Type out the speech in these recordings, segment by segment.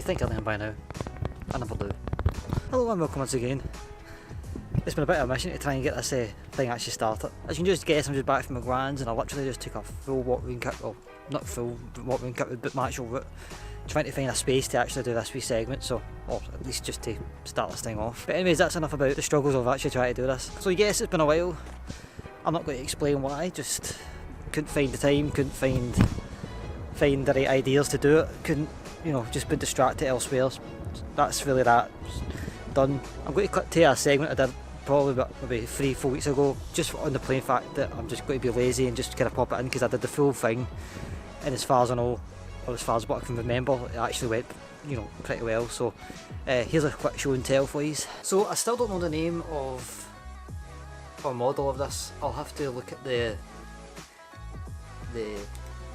think I learned by now. I never do. Hello and welcome once again. It's been a bit of a mission to try and get this thing actually started. As you can just guess, I'm just back from my grands and I literally just took a full walking kit, well not full walking kit but my actual route, trying to find a space to actually do this wee segment, so, or at least just to start this thing off. But anyways, that's enough about the struggles of actually trying to do this. So yes, it's been a while. I'm not going to explain why, just couldn't find the time, couldn't find the right ideas to do it, couldn't, you know, just been distracted elsewhere. That's really that done. I'm going to cut to a segment I did probably about maybe 3-4 weeks ago, just on the plain fact that I'm just going to be lazy and just kind of pop it in because I did the full thing, and as far as I know, or as far as what I can remember, it actually went, you know, pretty well. So here's a quick show and tell for you. So I still don't know the name of or model of this. I'll have to look at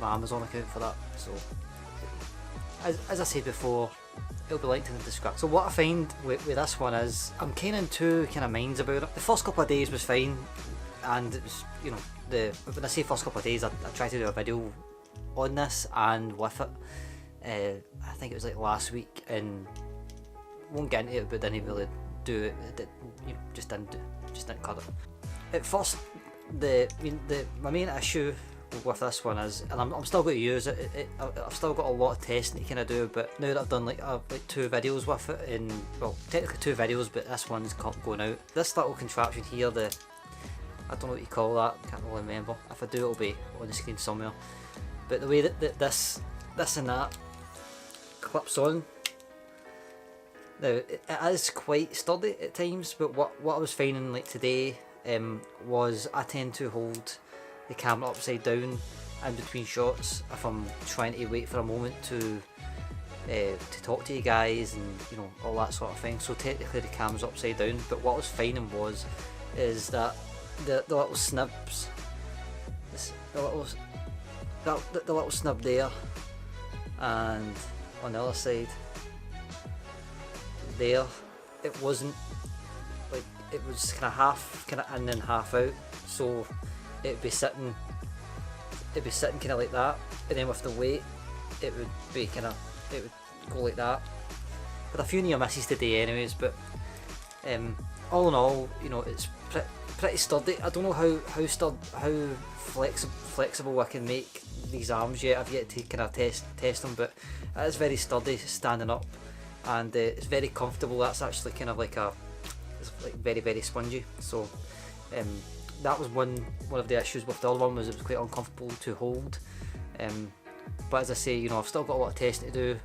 my Amazon account for that. So as I said before, it'll be linked in the description. So what I find with this one is I'm kind of in two kind of minds about it. The first couple of days was fine, and it was, you know, when I say first couple of days, I tried to do a video on this and with it. I think it was like last week, and won't get into it, but didn't really do it. You know, just didn't cut it. At first, my main issue with this one is, and I'm still going to use it, I've still got a lot of testing to kind of do, but now that I've done like 2 videos with it, and well, technically 2 videos, but this one's going out. This little contraption here, I don't know what you call that, can't really remember. If I do, it'll be on the screen somewhere. But the way that this and that clips on, now it is quite sturdy at times, but what I was finding like today was I tend to hold the camera upside down in between shots if I'm trying to wait for a moment to talk to you guys and, you know, all that sort of thing. So technically the camera's upside down, but what I was finding is that the little snibs, the little snib there, and on the other side there, it wasn't like, it was kind of half kind of in and half out, so it'd be sitting kind of like that, and then with the weight it would go like that, with a few near misses today anyways. But all in all, you know, it's pretty sturdy. I don't know how flexible I can make these arms yet. I've yet to kind of test them, but it is very sturdy standing up, and it's very comfortable. That's actually kind of like it's like very, very spongy. So that was one of the issues with the other one, was it was quite uncomfortable to hold. But as I say, you know, I've still got a lot of testing to do.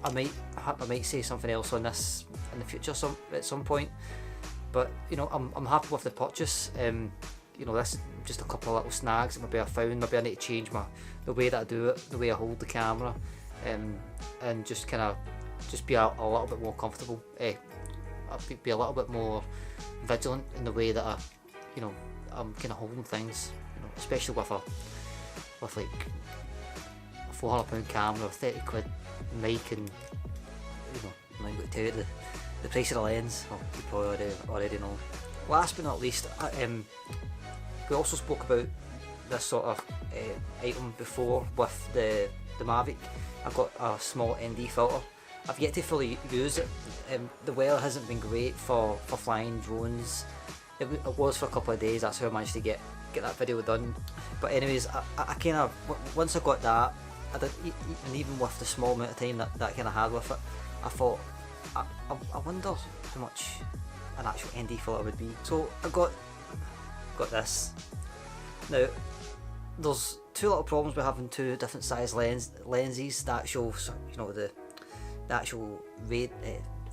I might say something else on this in the future at some point. But you know, I'm happy with the purchase. You know, this is just a couple of little snags that maybe I found. Maybe I need to change the way that I do it, the way I hold the camera, and just kind of be a little bit more comfortable. Be a little bit more vigilant in the way that I'm kind of holding things. You know, especially with like a £400 camera, a 30 quid mic, and you know, I'm not going to tell you the price of the lens. Well, you probably already know. Last but not least, we also spoke about this sort of item before with the Mavic. I've got a small ND filter. I've yet to fully use it. The weather hasn't been great for flying drones. It was for a couple of days. That's how I managed to get that video done. But anyways, I kind of, once I got that, and even with the small amount of time that I kind of had with it, I thought, I wonder how much an actual ND filter would be. So I got this. Now, there's 2 little problems with having 2 different size lenses. The actual, you know, the actual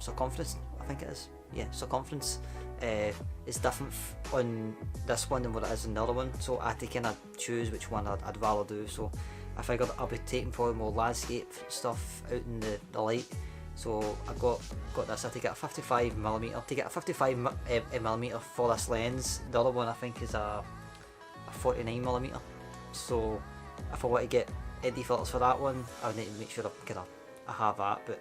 circumference, I think it is. Yeah, circumference is different on this one than what it is on the other one. So I had to kind of choose which one I'd rather do. So I figured I'll be taking probably more landscape stuff out in the light. So I got this. I had to get a 55mm. To get a 55mm for this lens, the other one I think is a 49mm. So if I want to get ND filters for that one, I would need to make sure I have that. But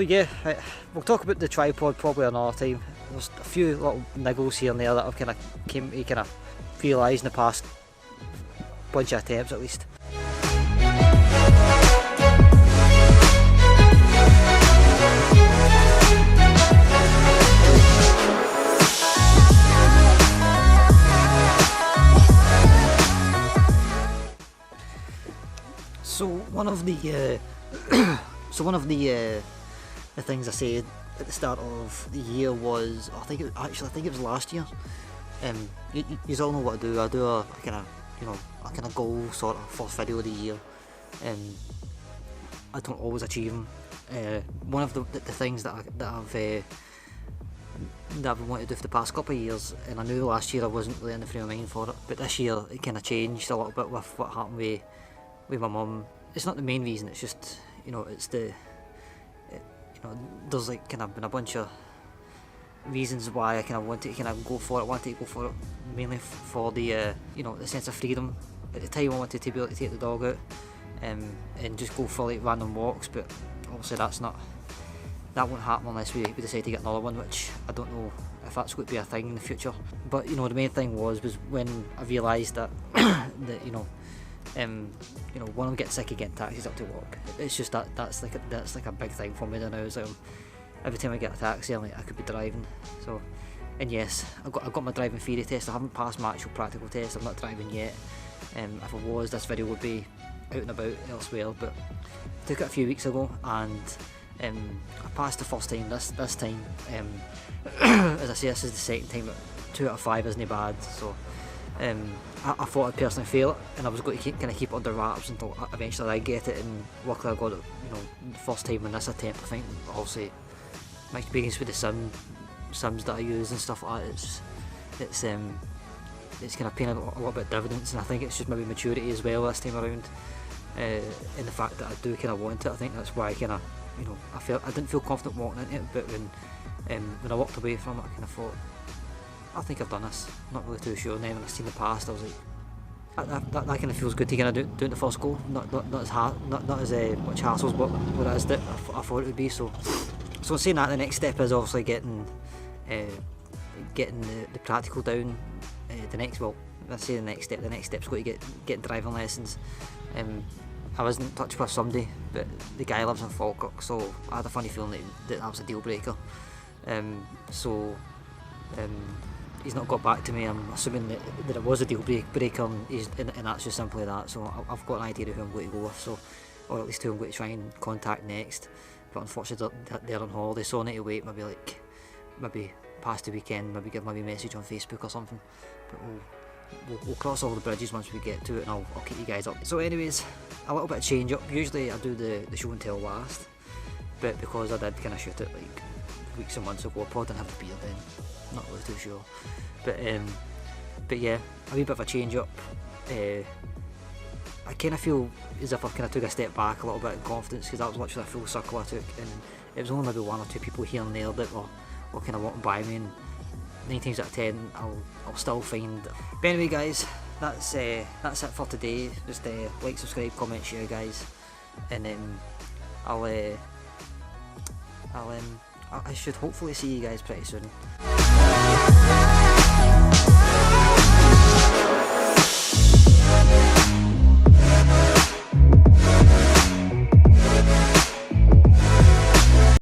So yeah, we'll talk about the tripod probably another time. There's a few little niggles here and there that I've kind of came to kind of realise in the past bunch of attempts at least. So one of the things I said at the start of the year was, I think it was last year. You all know what I do. I do a kind of goal sort of first video of the year. I don't always achieve them. One of the things that I've been wanting to do for the past couple of years, and I knew last year I wasn't really in the frame of mind for it, but this year it kind of changed a little bit with what happened with my mum. It's not the main reason. It's just it's there's like kind of been a bunch of reasons why I kind of wanted to go for it. Mainly for the the sense of freedom. At the time I wanted to be able to take the dog out and just go for like random walks, but obviously that won't happen unless we decide to get another one, which I don't know if that's going to be a thing in the future. But the main thing was when I realised that when I'm getting sick of getting taxis up to work, it's just that's like a big thing for me now. Is every time I get a taxi, I'm like, I could be driving. So, and yes, I got my driving theory test. I haven't passed my actual practical test. I'm not driving yet. If I was, this video would be out and about elsewhere. But I took it a few weeks ago, and I passed the first time. This time, as I say, this is the second time. But 2 out of 5 isn't bad. So. I thought I'd personally fail it, and I was going to keep it under wraps until eventually I get it, and luckily I got it the first time in this attempt. I think obviously my experience with the sims that I use and stuff like that, it's kind of paying a little bit of dividends, and I think it's just maybe maturity as well this time around, in the fact that I do kind of want it. I think that's why I kind of I didn't feel confident walking into it, but when I walked away from it, I kind of thought, I think I've done this. Not really too sure. And then when I've seen the past, I was like, that kind of feels good to kind of do it the first go. Not as hard, not as much hassle as what it is that I thought it would be. So saying that, the next step is obviously getting the practical down. The next step's going to get driving lessons. I was in touch with somebody, but the guy lives in Falkirk, so I had a funny feeling that was a deal breaker. He's not got back to me. I'm assuming that it was a deal breaker, and that's just simply that. So I've got an idea of who I'm going to go with, or at least who I'm going to try and contact next. But unfortunately they're on holiday, so I need to wait maybe past the weekend, maybe give a message on Facebook or something. But we'll cross all the bridges once we get to it, and I'll keep you guys up. So anyways, a little bit of change up. Usually I do the show and tell last, but because I did kind of shoot it like weeks and months ago, I probably didn't have a beard then. Not really too sure, but yeah, a wee bit of a change up. I kind of feel as if I kind of took a step back a little bit in confidence, because that was literally a full circle I took, and it was only maybe 1 or 2 people here and there that were kind of walking by me, and 9 times out of 10 I'll still find. But anyway guys, that's it for today. Just like, subscribe, comment, share guys, and then I should hopefully see you guys pretty soon.